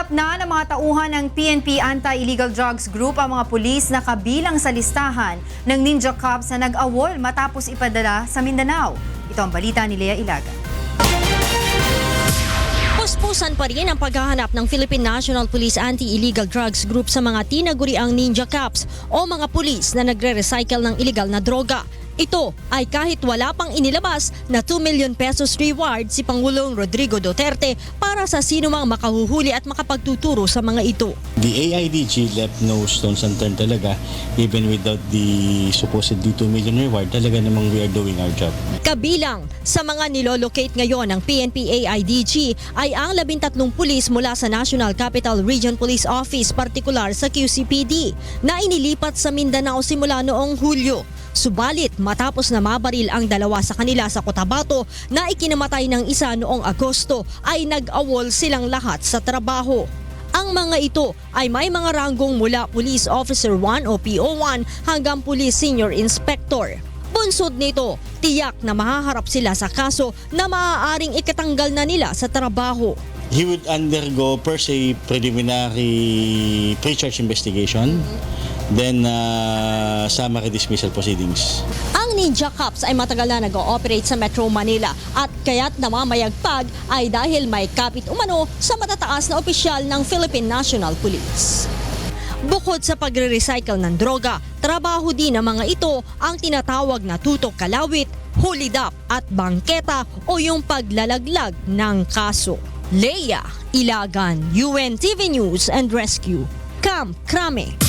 Nahanap na ng mga tauhan ng PNP Anti-Illegal Drugs Group ang mga pulis na kabilang sa listahan ng Ninja Cops na nag-awol matapos ipadala sa Mindanao. Ito ang balita ni Lea Ilagan. Puspusan pa rin ang paghahanap ng Philippine National Police Anti-Illegal Drugs Group sa mga tinaguriang Ninja Cops o mga pulis na nagre-recycle ng illegal na droga. Ito ay kahit wala pang inilabas na 2 million pesos reward si Pangulong Rodrigo Duterte para sa sinumang makahuhuli at makapagtuturo sa mga ito. The AIDG left no stones unturned talaga, even without the supposedly 2 million reward. Talaga namang we are doing our job. Kabilang sa mga nilolocate ngayon ng PNP AIDG ay ang 13 pulis mula sa National Capital Region Police Office, partikular sa QCPD, na inilipat sa Mindanao simula noong Hulyo. Subalit matapos na mabaril ang dalawa sa kanila sa Cotabato na ikinamatay ng isa noong Agosto, ay nag-awol silang lahat sa trabaho. Ang mga ito ay may mga ranggong mula Police Officer 1 o PO1 hanggang Police Senior Inspector. Bunsod nito, tiyak na mahaharap sila sa kaso na maaaring ikatanggal na nila sa trabaho. He would undergo per se preliminary pre-charge investigation, then summary dismissal proceedings. Ang Ninja Cops ay matagal na nag-ooperate sa Metro Manila at kaya't namamayagpag ay dahil may kapit umano sa matataas na opisyal ng Philippine National Police. Bukod sa pagre-recycle ng droga, trabaho din ng mga ito ang tinatawag na tutok kalawit, hulidap at bangketa o yung paglalaglag ng kaso. Lea Ilagan, UNTV News and Rescue, Camp Crame.